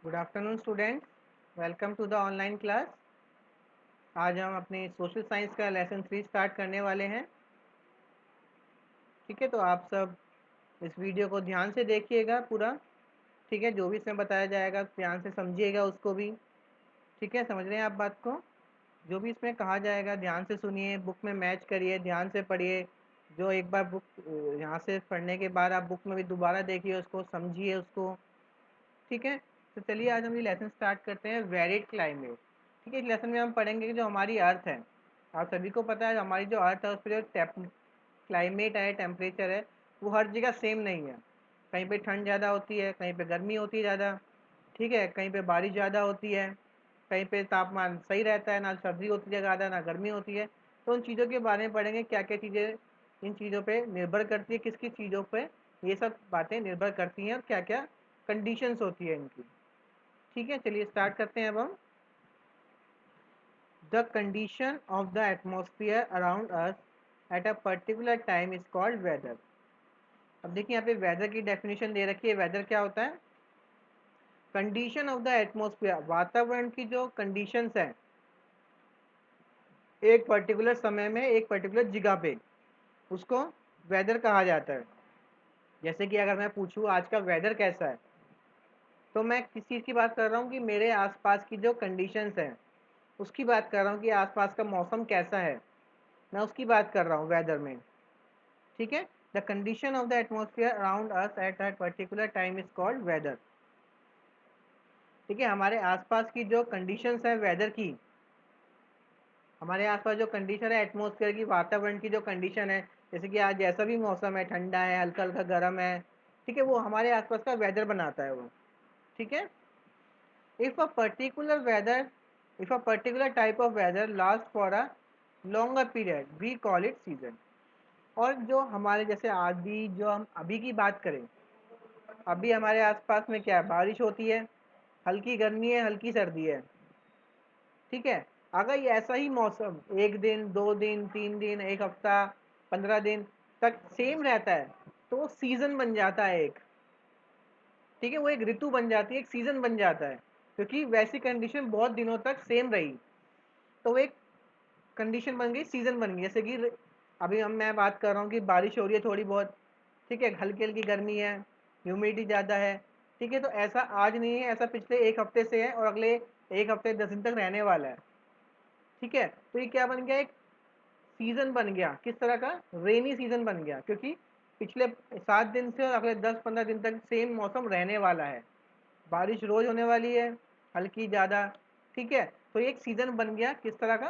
Good afternoon student, welcome to the online class. आज हम अपनी सोशल साइंस का लेसन 3 स्टार्ट करने वाले हैं। ठीक है, तो आप सब इस वीडियो को ध्यान से देखिएगा पूरा। ठीक है, जो भी इसमें बताया जाएगा ध्यान से समझिएगा उसको भी। ठीक है, समझ रहे हैं आप बात को? जो भी इसमें कहा जाएगा ध्यान से सुनिए, बुक में मैच करिए, ध्यान से पढ़िए। जो एक बार बुक यहाँ से पढ़ने के बाद आप बुक में भी दोबारा देखिए, उसको समझिए उसको। ठीक है, तो चलिए आज हम ये लेसन स्टार्ट करते हैं, वेरिड क्लाइमेट। ठीक है, इस लेसन में हम पढ़ेंगे कि जो हमारी अर्थ है, आप सभी को पता है हमारी जो अर्थ है उस पर जो क्लाइमेट है, टेम्परेचर है, वो हर जगह सेम नहीं है। कहीं पे ठंड ज़्यादा होती है, कहीं पे गर्मी होती है ज़्यादा। ठीक है, कहीं पे बारिश ज़्यादा होती है, कहीं पे तापमान सही रहता है, ना सर्दी होती है ज़्यादा ना गर्मी होती है। तो उन चीज़ों के बारे में पढ़ेंगे, क्या क्या चीज़ें इन चीज़ों पे निर्भर करती है, किस किस चीज़ों पे ये सब बातें निर्भर करती हैं और क्या क्या कंडीशंस होती है इनकी। ठीक है, चलिए स्टार्ट करते हैं अब हम। The condition of the atmosphere around us at a particular time is called weather. अब देखिए यहाँ पे वेदर की डेफिनेशन दे रखी है। वेदर क्या होता है? कंडीशन ऑफ द एटमोसफियर, वातावरण की जो कंडीशंस है एक पर्टिकुलर समय में एक पर्टिकुलर जगह पे, उसको वेदर कहा जाता है। जैसे कि अगर मैं पूछूँ आज का वेदर कैसा है, तो मैं किस चीज़ की बात कर रहा हूँ कि मेरे आसपास की जो कंडीशंस हैं उसकी बात कर रहा हूँ कि आसपास का मौसम कैसा है, मैं उसकी बात कर रहा हूँ वेदर में। ठीक है, the condition of the atmosphere around us at that particular time is called weather. ठीक है, हमारे आसपास की जो कंडीशंस है वेदर की, हमारे आसपास जो कंडीशन है एटमोसफियर की, वातावरण की जो कंडीशन है, जैसे कि आज जैसा भी मौसम है, ठंडा है, हल्का हल्का गर्म है, ठीक है, वो हमारे आसपास का वेदर बनाता है वो। ठीक है, if a particular weather if a particular type of weather last for a longer period we call it season. और जो हमारे जैसे अभी जो हम अभी की बात करें, अभी हमारे आसपास में क्या है, बारिश होती है, हल्की गर्मी है, हल्की सर्दी है। ठीक है, अगर ये ऐसा ही मौसम एक दिन, 2 दिन, 3 दिन, एक हफ्ता, 15 दिन तक सेम रहता है, तो वो सीजन बन जाता है एक। ठीक है, वो एक ऋतु बन जाती है, एक सीजन बन जाता है, क्योंकि वैसी कंडीशन बहुत दिनों तक सेम रही, तो वो एक कंडीशन बन गई, सीजन बन गई। जैसे कि अभी मैं बात कर रहा हूँ कि बारिश हो रही है थोड़ी बहुत, ठीक है, हल्की हल्की गर्मी है, ह्यूमिडिटी ज़्यादा है। ठीक है, तो ऐसा आज नहीं है, ऐसा पिछले एक हफ्ते से है और अगले एक हफ्ते 10 दिन तक रहने वाला है। ठीक है, तो ये क्या बन गया, एक सीजन बन गया। किस तरह का? रेनी सीजन बन गया, क्योंकि पिछले 7 दिन से और अगले 10-15 दिन तक सेम मौसम रहने वाला है, बारिश रोज होने वाली है, हल्की ज़्यादा। ठीक है, तो एक सीजन बन गया, किस तरह का?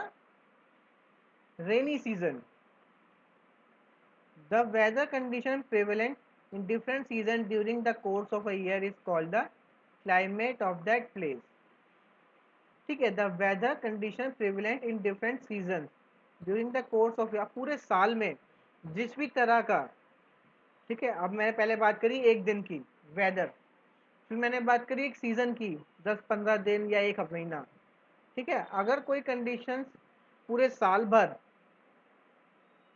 Rainy season. The weather condition prevalent in different seasons during the course of a year is called the climate of that place. ठीक है, the weather condition prevalent in different season during the course of, पूरे साल में जिस भी तरह का। ठीक है, अब मैंने पहले बात करी एक दिन की वेदर, फिर मैंने बात करी एक सीजन की, 10-15 दिन या एक महीना। ठीक है, अगर कोई कंडीशंस पूरे साल भर,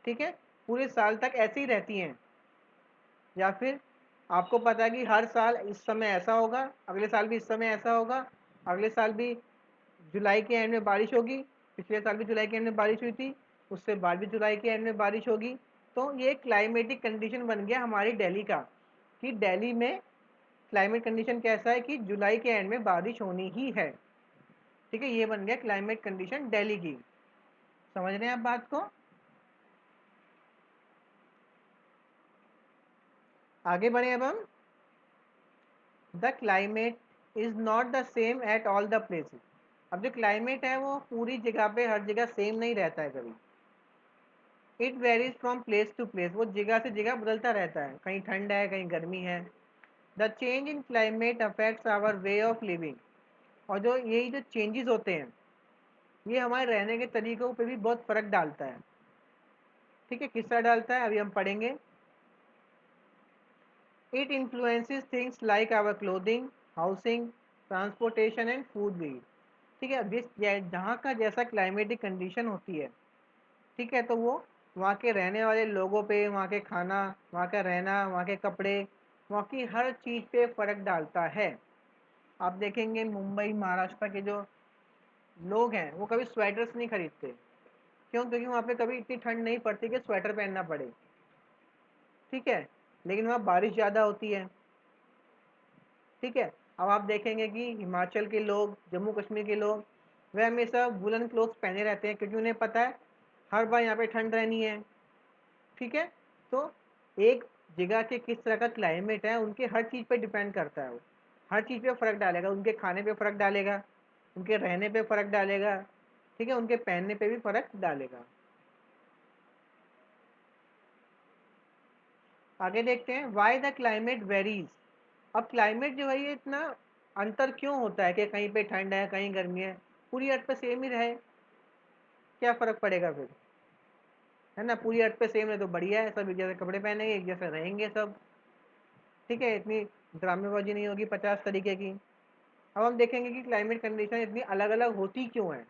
ठीक है, पूरे साल तक ऐसी ही रहती हैं, या फिर आपको पता है कि हर साल इस समय ऐसा होगा, अगले साल भी इस समय ऐसा होगा, अगले साल भी जुलाई के एंड में बारिश होगी, पिछले साल भी जुलाई के एंड में बारिश हुई थी, उससे बाद भी जुलाई के एंड में बारिश होगी। तो ये क्लाइमेटिक कंडीशन बन गया हमारी दिल्ली का, कि दिल्ली में क्लाइमेट कंडीशन कैसा है कि जुलाई के एंड में बारिश होनी ही है। ठीक है, ये बन गया क्लाइमेट कंडीशन दिल्ली की। समझ रहे हैं आप बात को? आगे बढ़े अब हम। The climate is not the same at all the places. अब जो क्लाइमेट है वो पूरी जगह पे हर जगह सेम नहीं रहता है कभी। It varies from place to place, वो जगह से जगह बदलता रहता है, कहीं ठंड है कहीं गर्मी है। The change in climate affects our way of living. और जो यही जो चेंजेस होते हैं ये हमारे रहने के तरीकों पे भी बहुत फर्क डालता है। ठीक है, किस तरह डालता है अभी हम पढ़ेंगे। It influences things like our clothing, housing, transportation and food भी। ठीक है, जिस जहाँ का जैसा क्लाइमेटिक कंडीशन होती है, ठीक है, तो वो वहाँ के रहने वाले लोगों पे, वहाँ के खाना, वहाँ का रहना, वहाँ के कपड़े, वहाँ की हर चीज़ पे फ़र्क डालता है। आप देखेंगे मुंबई महाराष्ट्र के जो लोग हैं वो कभी स्वेटर्स नहीं खरीदते। क्यों? क्योंकि वहाँ पे कभी इतनी ठंड नहीं पड़ती कि स्वेटर पहनना पड़े। ठीक है, लेकिन वहाँ बारिश ज़्यादा होती है। ठीक है, अब आप देखेंगे कि हिमाचल के लोग, जम्मू कश्मीर के लोग, वे हमेशा वुलन क्लोथ्स पहने रहते हैं क्योंकि उन्हें पता है हर बार यहाँ पे ठंड रहनी है। ठीक है, तो एक जगह के किस तरह का क्लाइमेट है उनके हर चीज़ पे डिपेंड करता है। वो हर चीज़ पे फ़र्क डालेगा, उनके खाने पे फ़र्क डालेगा, उनके रहने पे फ़र्क डालेगा। ठीक है, उनके पहनने पे भी फ़र्क डालेगा। आगे देखते हैं वाई द क्लाइमेट वेरीज। अब क्लाइमेट जो है ये इतना अंतर क्यों होता है कि कहीं पे ठंड है कहीं गर्मी है? पूरी अर्थ पे सेम ही रहे, क्या फ़र्क पड़ेगा फिर? है ना, पूरी अर्थ पे सेम है तो बढ़िया है, सब एक जैसे कपड़े पहनेंगे, एक जैसे रहेंगे सब। ठीक है, इतनी ड्रामेबाजी नहीं होगी 50 तरीके की। अब हम देखेंगे कि क्लाइमेट कंडीशन इतनी अलग अलग होती क्यों है।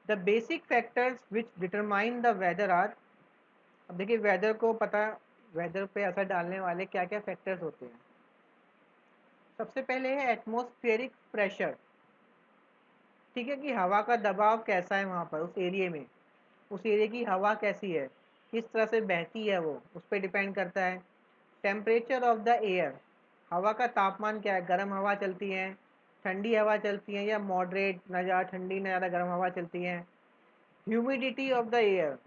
The basic factors which determine the weather are. अब देखिए वेदर को पता, वेदर पे असर डालने वाले क्या क्या फैक्टर्स होते हैं। सबसे पहले है एटमॉस्फेरिक प्रेशर। ठीक है, कि हवा का दबाव कैसा है वहाँ पर उस एरिया में, उस एरिया की हवा कैसी है, किस तरह से बहती है, वो उस पर डिपेंड करता है। टेम्परेचर ऑफ द एयर, हवा का तापमान क्या है, गर्म हवा चलती है, ठंडी हवा चलती है, या मॉडरेट, ना ज़्यादा ठंडी ना ज़्यादा गर्म हवा चलती है। ह्यूमिडिटी ऑफ द एयर,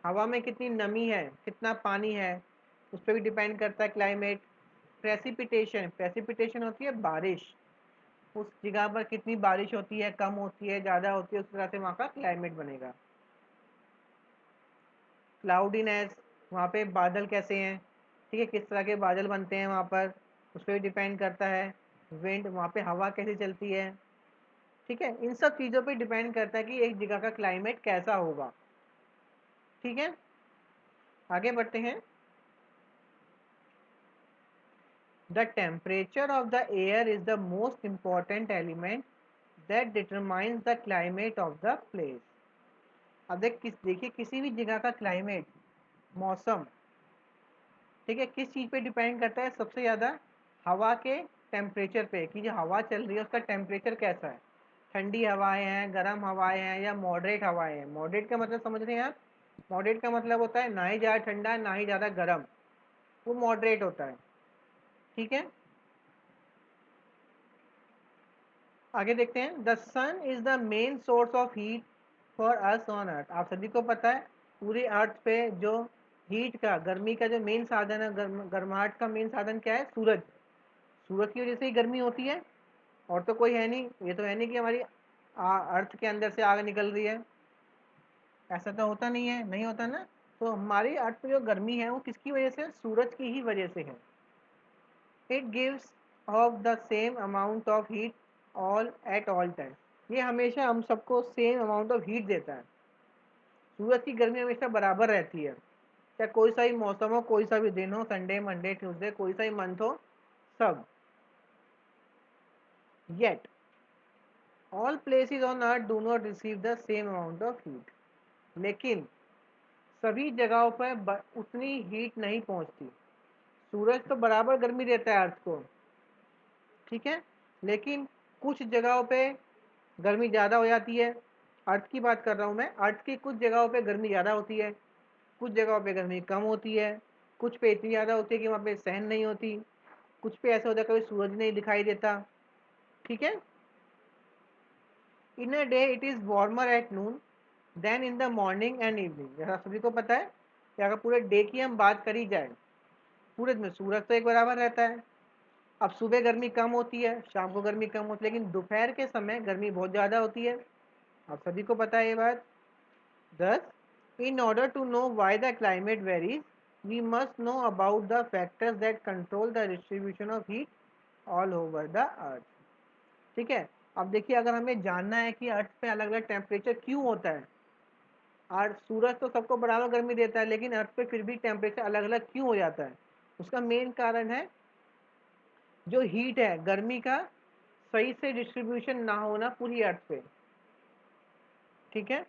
हवा में कितनी नमी है, कितना पानी है, उस पर भी डिपेंड करता है क्लाइमेट। प्रेसिपिटेशन, प्रेसिपिटेशन होती है बारिश, उस जगह पर कितनी बारिश होती है, कम होती है, ज़्यादा होती है, उस तरह से वहाँ का क्लाइमेट बनेगा। क्लाउडीनेस, वहाँ पे बादल कैसे हैं, ठीक है, किस तरह के बादल बनते हैं वहाँ पर, उस पर भी डिपेंड करता है। विंड, वहाँ पे हवा कैसे चलती है। ठीक है, इन सब चीज़ों पे डिपेंड करता है कि एक जगह का क्लाइमेट कैसा होगा। ठीक है, आगे बढ़ते हैं। The temperature of the air is the most important element that determines the climate of the place. अब देखिए किसी भी जगह का क्लाइमेट, मौसम, ठीक है, किस चीज़ पे डिपेंड करता है सबसे ज़्यादा? हवा के टेम्परेचर पे, कि जो हवा चल रही है उसका टेम्परेचर कैसा है। ठंडी हवाएं हैं, गर्म हवाएं हैं, या मॉडरेट हवाएं हैं। मॉडरेट का मतलब समझ रहे हैं आप? मॉडरेट का मतलब होता है ना ही ज़्यादा ठंडा ना ही ज़्यादा गर्म, वो मॉडरेट होता है। ठीक है, आगे देखते हैं। The sun is the main source of heat for us on earth. आप सभी को पता है पूरे अर्थ पे जो हीट का, गर्मी का जो मेन साधन है, गर्माहट का मेन साधन क्या है? सूरज। सूरज की वजह से ही गर्मी होती है, और तो कोई है नहीं। ये तो है नहीं कि हमारी अर्थ के अंदर से आग निकल रही है, ऐसा तो होता नहीं है, नहीं होता ना। तो हमारी अर्थ पे जो गर्मी है वो किसकी वजह से? सूरज की ही वजह से है। It gives off the same amount of heat all at all time. ये हमेशा हम सबको सेम अमाउंट ऑफ हीट देता है। सूरज की गर्मी हमेशा बराबर रहती है, चाहे कोई सा ही मौसम हो, कोई सा भी दिन हो, संडे मंडे ट्यूसडे, कोई सा ही मंथ हो, सब। Yet all places on earth do not receive the same amount of heat. लेकिन सभी जगहों पर उतनी हीट नहीं पहुंचती। सूरज तो बराबर गर्मी देता है अर्थ को, ठीक है, लेकिन कुछ जगहों पे गर्मी ज़्यादा हो जाती है। अर्थ की बात कर रहा हूँ मैं, अर्थ की कुछ जगहों पे गर्मी ज़्यादा होती है, कुछ जगहों पे गर्मी कम होती है, कुछ पे इतनी ज़्यादा होती है कि वहाँ पे सहन नहीं होती, कुछ पे ऐसा होता है कभी सूरज नहीं दिखाई देता। ठीक है, in a day it is warmer at noon than in the morning and evening. जैसा सभी को पता है कि अगर पूरे डे की हम बात करी जाए, पूरे में सूरज तो एक बराबर रहता है। अब सुबह गर्मी कम होती है, शाम को गर्मी कम होती है, लेकिन दोपहर के समय गर्मी बहुत ज़्यादा होती है। आप सभी को पता है ये बात। Thus, in order to know why the climate varies, we must know about the factors that control the distribution of heat all over the earth. ठीक है, अब देखिए अगर हमें जानना है कि अर्थ पे अलग अलग टेम्परेचर क्यों होता है, अर्थ, सूरज तो सबको बराबर गर्मी देता है, लेकिन अर्थ पे फिर भी टेम्परेचर अलग अलग क्यों हो जाता है? उसका मेन कारण है जो हीट है, गर्मी का सही से डिस्ट्रीब्यूशन ना होना पूरी अर्थ पे। ठीक है,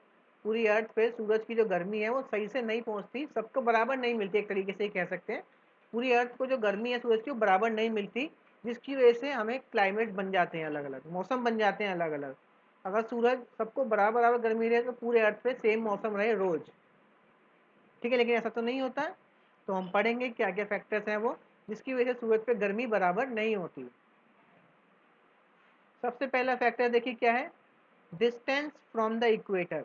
पूरी अर्थ पे सूरज की जो गर्मी है वो सही से नहीं पहुंचती, सबको बराबर नहीं मिलती, एक तरीके से ही कह सकते हैं। पूरी अर्थ को जो गर्मी है सूरज की वो बराबर नहीं मिलती, जिसकी वजह से हमें क्लाइमेट बन जाते हैं अलग अलग, मौसम बन जाते हैं अलग अलग। अगर सूरज सबको बराबर बराबर गर्मी रहे तो पूरे अर्थ पे सेम मौसम रहे रोज, ठीक है, लेकिन ऐसा तो नहीं होता। तो हम पढ़ेंगे क्या क्या फैक्टर्स हैं वो जिसकी वजह से सूरज पे गर्मी बराबर नहीं होती। सबसे पहला फैक्टर देखिए क्या है, डिस्टेंस फ्रॉम द इक्वेटर।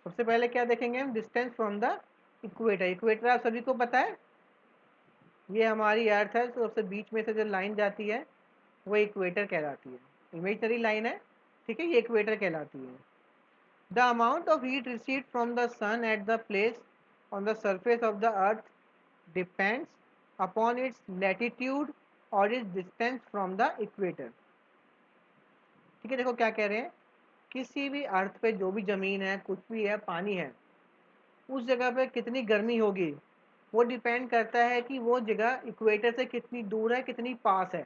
सबसे पहले क्या देखेंगे हम, distance from the equator. Equator आप सभी को पता है, ये हमारी अर्थ है, तो सबसे बीच में से जो लाइन जाती है वो इक्वेटर कहलाती है। इमेजनरी लाइन है, ठीक है, ये इक्वेटर कहलाती है। The amount of heat received from the sun at the place on the surface of the earth depends upon its latitude और its distance from the equator। ठीक है, देखो क्या कह रहे हैं, किसी भी अर्थ पे जो भी जमीन है, कुछ भी है, पानी है, उस जगह पे कितनी गर्मी होगी वो डिपेंड करता है कि वो जगह इक्वेटर से कितनी दूर है, कितनी पास है।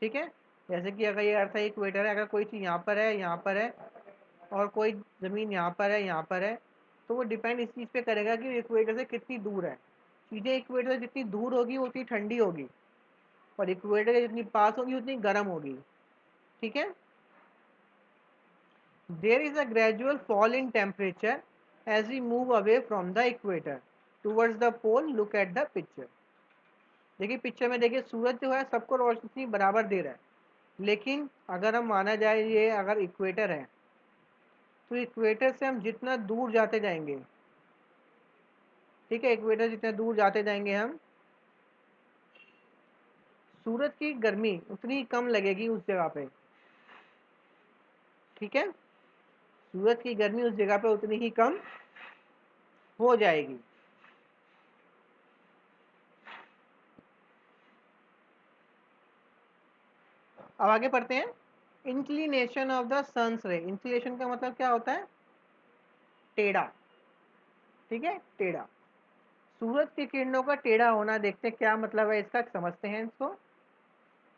ठीक है, जैसे कि अगर ये अर्थ है, इक्वेटर है, अगर कोई चीज़ यहाँ पर है, यहाँ पर है, और कोई ज़मीन यहाँ पर है, यहाँ पर है, तो वो डिपेंड इस चीज़ पे करेगा कि इक्वेटर से कितनी दूर है। चीज़ें इक्वेटर से जितनी दूर होगी वो उतनी ठंडी होगी, और इक्वेटर के जितनी पास होगी उतनी गर्म होगी। ठीक है, there is a gradual fall in temperature as we move away from the equator towards the pole. Look at the picture. देखिए पिक्चर में, देखिए सूरज जो है सबको रोशनी बराबर दे रहा है, लेकिन अगर हम माना जाए ये अगर इक्वेटर है, तो इक्वेटर से हम जितना दूर जाते जाएंगे, ठीक है, इक्वेटर जितना दूर जाते जाएंगे हम, सूरज की गर्मी उतनी कम लगेगी उस जगह पे। ठीक है, सूरज की गर्मी उस जगह पे उतनी ही कम हो जाएगी। अब आगे पढ़ते हैं, इंक्लिनेशन ऑफ द सन्स रे। इंक्लिनेशन का मतलब क्या होता है, टेढ़ा। ठीक है, टेढ़ा, सूरज की किरणों का टेढ़ा होना। देखते हैं क्या मतलब है इसका, समझते हैं इसको।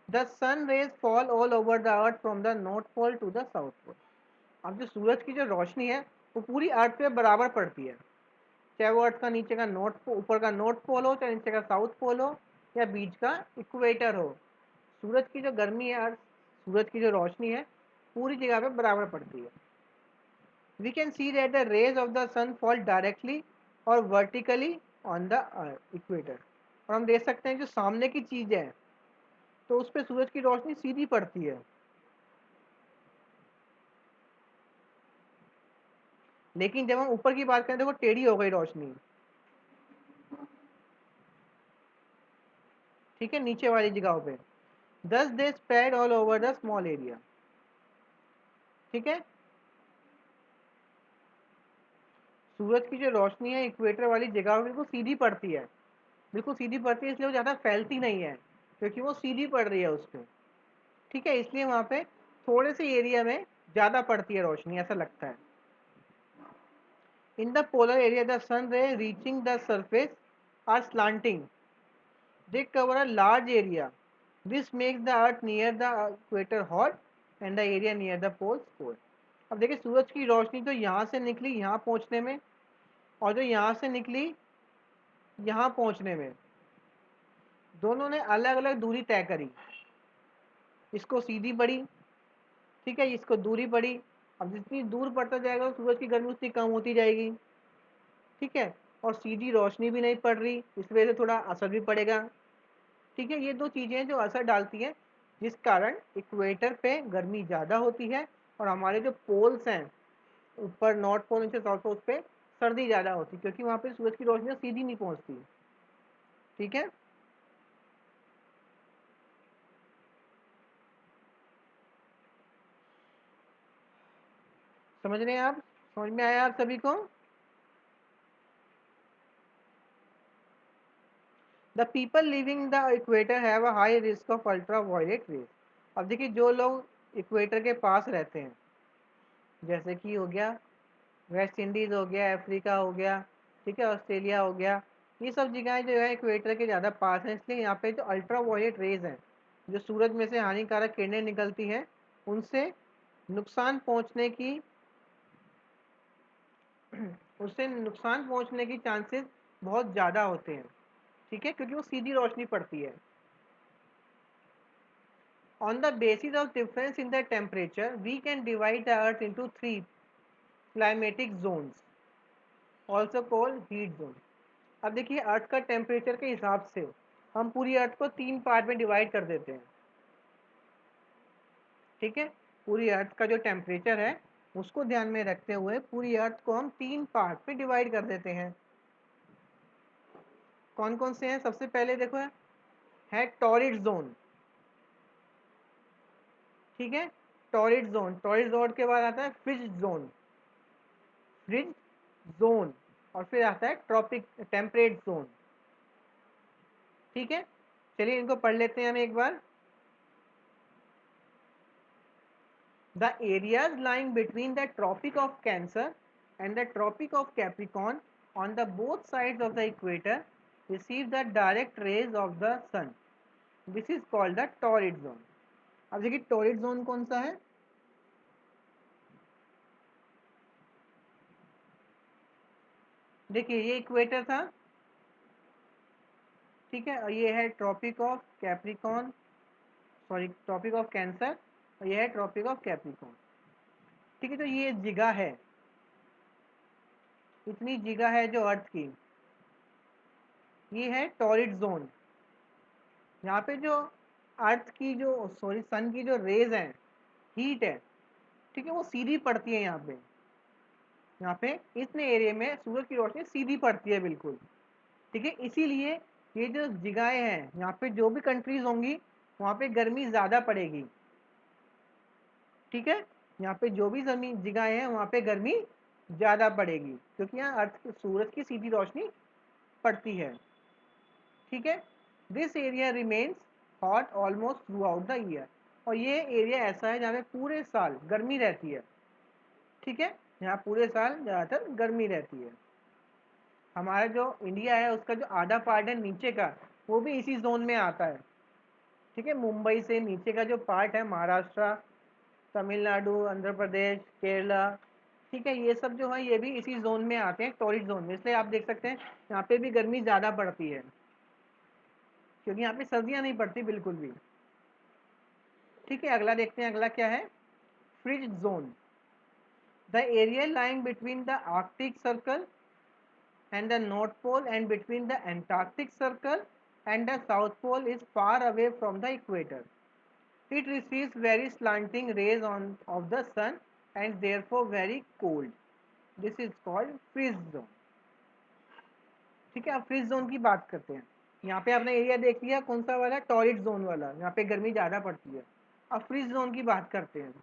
The sun rays fall all over the earth from the north pole to the south pole. अब जो सूरज की जो रोशनी है वो पूरी अर्थ पे बराबर पड़ती है, चाहे वो अर्थ का नीचे का नॉर्थ, ऊपर का नॉर्थ पोल हो, चाहे नीचे का साउथ पोल हो, या बीच का इक्वेटर हो। सूरज की जो गर्मी है, अर्थ, सूरज की जो रोशनी है पूरी जगह पे बराबर पड़ती है। We can see that the rays of the sun fall directly और वर्टिकली ऑन द इक्वेटर। और हम देख सकते हैं जो सामने की चीज़ है तो उस पर सूरज की रोशनी सीधी पड़ती है, लेकिन जब हम ऊपर की बात करें तो वो टेढ़ी हो गई रोशनी। ठीक है, नीचे वाली जगहों पे दस they spread all over the small area. ठीक है, सूरज की जो रोशनी है इक्वेटर वाली जगह में बिल्कुल सीधी पड़ती है, बिल्कुल सीधी पड़ती है, इसलिए वो ज़्यादा फैलती नहीं है, क्योंकि वो सीधी पड़ रही है उस पर। ठीक है, इसलिए वहाँ पे थोड़े से एरिया में ज़्यादा पड़ती है रोशनी, ऐसा लगता है। In the polar area the sun ray reaching the surface are slanting, they cover a large area. This makes the earth near the equator hot and the area near the poles cold. अब देखिए सूरज की रोशनी तो यहाँ से निकली यहाँ पहुँचने में, और जो यहाँ से निकली यहाँ पहुँचने में, दोनों ने अलग अलग दूरी तय करी। इसको सीधी पड़ी, ठीक है, इसको दूरी पड़ी। अब जितनी दूर पड़ता जाएगा सूरज की गर्मी उतनी कम होती जाएगी। ठीक है, और सीधी रोशनी भी नहीं पड़ रही, इस वजह से थोड़ा असर भी पड़ेगा। ठीक है, ये दो चीज़ें हैं जो असर डालती हैं, जिस कारण इक्वेटर पे गर्मी ज़्यादा होती है, और हमारे जो पोल्स हैं ऊपर नॉर्थ पोल नीचे साउथ पोल, उस पर सर्दी ज़्यादा होती है, क्योंकि वहाँ पे सूरज की रोशनी सीधी नहीं पहुँचती। ठीक है, समझ रहे हैं आप, समझ में आया आप सभी को। The people living the equator have a high risk of ultra violet rays. अब देखिए जो लोग इक्वेटर के पास रहते हैं, जैसे कि हो गया वेस्ट इंडीज़ हो गया, अफ्रीका हो गया, ठीक है, ऑस्ट्रेलिया हो गया, ये सब जगहें जो है इक्वेटर के ज़्यादा पास हैं, इसलिए यहाँ पे जो अल्ट्रा वायलेट रेज हैं, जो सूरज में से हानिकारक किरणें निकलती हैं, उनसे नुकसान पहुँचने की उससे नुकसान पहुँचने की चांसेस बहुत ज़्यादा होते हैं। ठीक है, क्योंकि वो सीधी रोशनी पड़ती है। On the basis of difference in the temperature we can divide the earth into 3 climatic zones also called heat zone. अब देखिए, अर्थ का टेम्परेचर के हिसाब से हम पूरी अर्थ को 3 पार्ट में डिवाइड कर देते हैं। ठीक है, पूरी अर्थ का जो टेम्परेचर है उसको ध्यान में रखते हुए पूरी अर्थ को हम 3 पार्ट में डिवाइड कर देते हैं। कौन कौन से हैं? सबसे पहले देखो है टॉरिड जोन। ठीक है, टॉरिड जोन। टॉरिड जोन के बाद आता है फ्रिज जोन, फ्रिज जोन, और फिर आता है ट्रॉपिक टेम्परेट जोन। ठीक है, चलिए इनको पढ़ लेते हैं हम एक बार। The areas lying between the Tropic of Cancer and the Tropic of Capricorn on the both sides of the equator receive the direct rays of the sun. This is called the torrid zone. अब देखिए torrid zone कौन सा है? देखिए ये equator था, ठीक है, और ये है Tropic of Capricorn, sorry Tropic of Cancer, और ये है ट्रॉपिक ऑफ कैप्रिकॉन। ठीक है, तो ये जगह है, इतनी जगह है जो अर्थ की, ये है टॉरिड जोन। यहाँ पे जो अर्थ की जो सॉरी सन की जो रेज है, हीट है, ठीक है, वो सीधी पड़ती है यहाँ पे। यहाँ पे इतने एरिया में सूरज की रोशनी सीधी पड़ती है बिल्कुल। ठीक है, इसीलिए ये जो जगहें हैं यहाँ पे जो भी कंट्रीज होंगी वहाँ पे गर्मी ज़्यादा पड़ेगी। ठीक है, यहाँ पे जो भी जमीन जगहें हैं वहाँ पे गर्मी ज़्यादा पड़ेगी क्योंकि यहाँ अर्थ सूरज की सीधी रोशनी पड़ती है। ठीक है, this area remains hot almost throughout the year. और ये एरिया ऐसा है जहाँ पे पूरे साल गर्मी रहती है। ठीक है, यहाँ पूरे साल ज़्यादातर गर्मी रहती है। हमारा जो इंडिया है उसका जो आधा पार्ट है नीचे का, वो भी इसी जोन में आता है। ठीक है, मुंबई से नीचे का जो पार्ट है, महाराष्ट्र, तमिलनाडु, आंध्र प्रदेश, केरला, ठीक है, ये सब जो है ये भी इसी जोन में आते हैं, टॉरिड जोन में। इसलिए आप देख सकते हैं यहाँ पे भी गर्मी ज़्यादा पड़ती है क्योंकि यहाँ पे सर्दियाँ नहीं पड़ती बिल्कुल भी। ठीक है, अगला देखते हैं, अगला क्या है? Fridge zone. The area lying between the Arctic circle and the North Pole and between the Antarctic Circle and the South Pole is far away from the equator. It receives very slanting rays of the sun and therefore very cold. This is called freeze zone. ठीक है, अब freeze zone की बात करते हैं। यहाँ पे आपने एरिया देख लिया कौन सा वाला? टॉरिड जोन वाला, यहाँ पे गर्मी ज़्यादा पड़ती है। अब फ्रीज जोन की बात करते हैं।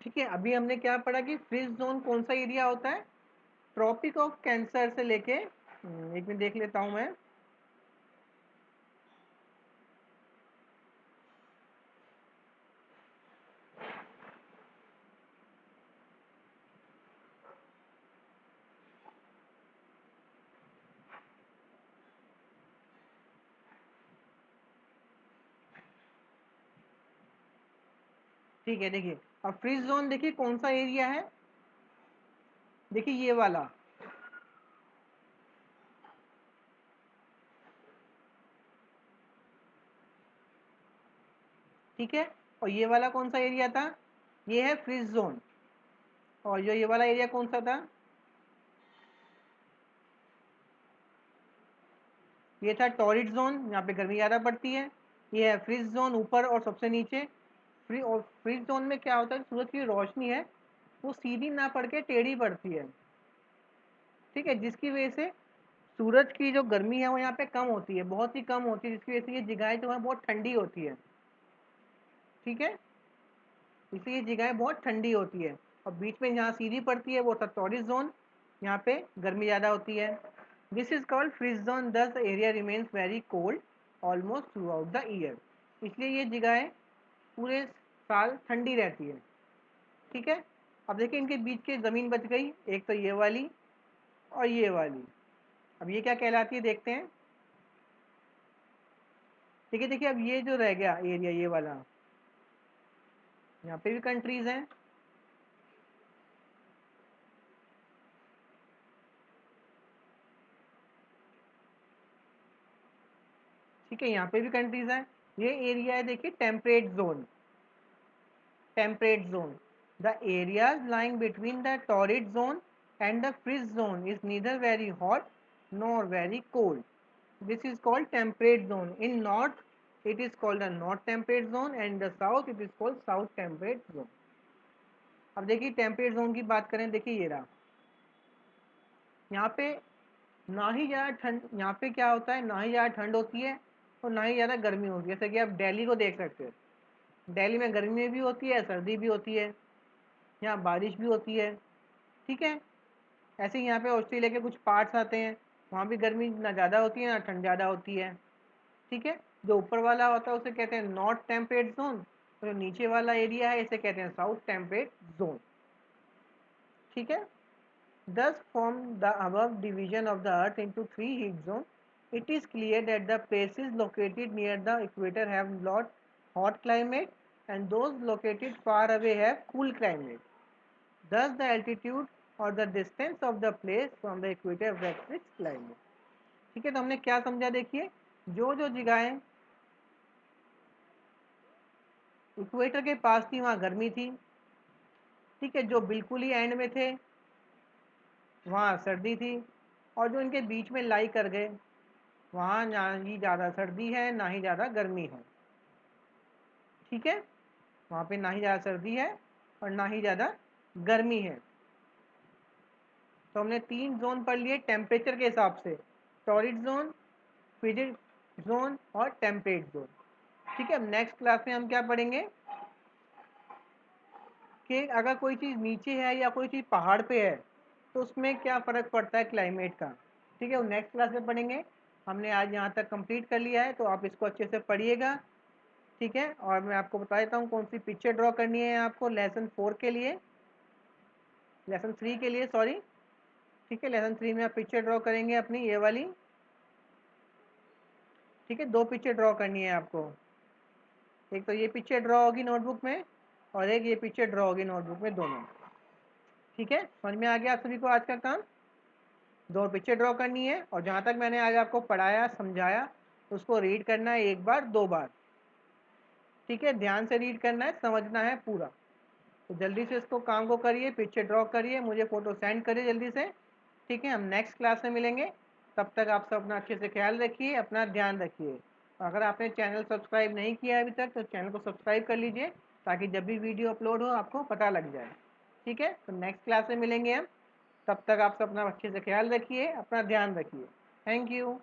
ठीक है, अभी हमने क्या पढ़ा कि फ्रीज जोन कौन सा एरिया होता है? ट्रॉपिक ऑफ कैंसर से लेके एक मिनट देख लेता हूँ मैं। ठीक है, देखिए अब फ्रीज जोन देखिए कौन सा एरिया है? देखिए ये वाला। ठीक है, और ये वाला कौन सा एरिया था? ये है फ्रीज जोन। और जो ये वाला एरिया कौन सा था? ये था टॉरिड जोन, यहाँ पे गर्मी ज़्यादा पड़ती है। ये है फ्रीज जोन ऊपर और सबसे नीचे। फ्रीज जोन में क्या होता है? सूरज की रोशनी है वो सीधी ना पड़ के टेढ़ी पड़ती है। ठीक है, जिसकी वजह से सूरज की जो गर्मी है वो यहाँ पे कम होती है, बहुत ही कम होती है, जिसकी वजह से ये जगहें जो है बहुत ठंडी होती है। ठीक है, इसलिए ये जगहें बहुत ठंडी होती है। और बीच में जहाँ सीधी पड़ती है वो था टॉरिड जोन, यहाँ पे गर्मी ज़्यादा होती है। This is called frigid zone, thus the area remains very cold almost throughout the year. इसलिए ये जगहें पूरे साल ठंडी रहती है। ठीक है, अब देखिए इनके बीच की ज़मीन बच गई, एक तो ये वाली और ये वाली। अब ये क्या कहलाती है देखते हैं। ठीक है, देखिए अब ये जो रह गया एरिया ये वाला, यहाँ पे भी कंट्रीज हैं, ठीक है, यहाँ पे भी कंट्रीज हैं। ये एरिया है देखिए temperate zone, temperate zone. The areas lying between the torrid zone and the freeze zone is neither very hot nor very cold. This is called temperate zone. In north it is called a north temperate zone and in the south it is called south temperate zone. अब देखिए temperate zone की बात करें, देखिए ये रहा, यहाँ पे ना ही ज़्यादा ठंड, यहाँ पे क्या होता है, ना ही ज़्यादा ठंड होती है और ना ही ज़्यादा गर्मी होती है। जैसे कि आप दिल्ली को देख सकते हो, दिल्ली में गर्मी भी होती है, सर्दी भी होती है, यहाँ बारिश भी होती है, ठीक है। ऐसे ही यहाँ पे ऑस्ट्रेलिया के कुछ पार्ट्स आते हैं, वहाँ भी गर्मी ना ज़्यादा होती है ना ठंड ज़्यादा होती है, ठीक है। जो ऊपर वाला होता है उसे कहते हैं नॉर्थ टेम्परेट जोन, जो नीचे वाला एरिया है इसे कहते हैं साउथ टेम्परेट जोन, ठीक है। Thus, from the above division of the earth into three heat zones, it is clear that the places located near the equator have lot hot climate and those located far away have cool climate. Thus, the altitude or the distance of the place from the equator affects its climate. ठीक है, तो हमने क्या समझा, देखिए जो जो जगहें इक्वेटर के पास थी वहाँ गर्मी थी, ठीक है, जो बिल्कुल ही एंड में थे वहाँ सर्दी थी, और जो इनके बीच में लाई कर गए वहाँ ना ही ज़्यादा सर्दी है ना ही ज़्यादा गर्मी है, ठीक है, वहाँ पे ना ही ज़्यादा सर्दी है और ना ही ज़्यादा गर्मी है। तो हमने 3 जोन पढ़ लिए टेम्परेचर के हिसाब से, टॉरिड जोन, फ्रिजिड जोन और टेम्परेट जोन, ठीक है। अब नेक्स्ट क्लास में हम क्या पढ़ेंगे कि अगर कोई चीज़ नीचे है या कोई चीज़ पहाड़ पे है तो उसमें क्या फ़र्क पड़ता है क्लाइमेट का, ठीक है, वो नेक्स्ट क्लास में पढ़ेंगे। हमने आज यहाँ तक कंप्लीट कर लिया है, तो आप इसको अच्छे से पढ़िएगा, ठीक है। और मैं आपको बता देता हूँ कौन सी पिक्चर ड्रॉ करनी है आपको लेसन 4 के लिए, लेसन 3 के लिए सॉरी, ठीक है। लेसन 3 में आप पिक्चर ड्रॉ करेंगे अपनी ये वाली, ठीक है। 2 पिक्चर ड्रॉ करनी है आपको, एक तो ये पिक्चर ड्रॉ होगी नोटबुक में और एक ये पिक्चर ड्रॉ होगी नोटबुक में, दोनों, ठीक है। समझ में आ गया आप सभी को आज का काम, 2 पिक्चर ड्रॉ करनी है और जहाँ तक मैंने आज आपको पढ़ाया समझाया उसको रीड करना है 1 बार 2 बार, ठीक है, ध्यान से रीड करना है, समझना है पूरा। तो जल्दी से इसको काम को करिए, पिक्चर ड्रॉ करिए, मुझे फ़ोटो सेंड करिए जल्दी से, ठीक है। हम नेक्स्ट क्लास में मिलेंगे, तब तक आप सब अपना अच्छे से ख्याल रखिए, अपना ध्यान रखिए। अगर आपने चैनल सब्सक्राइब नहीं किया है अभी तक तो चैनल को सब्सक्राइब कर लीजिए ताकि जब भी वीडियो अपलोड हो आपको पता लग जाए, ठीक है। तो नेक्स्ट क्लास में मिलेंगे हम, तब तक आप सब अपना अच्छे से ख्याल रखिए, अपना ध्यान रखिए। Thank you.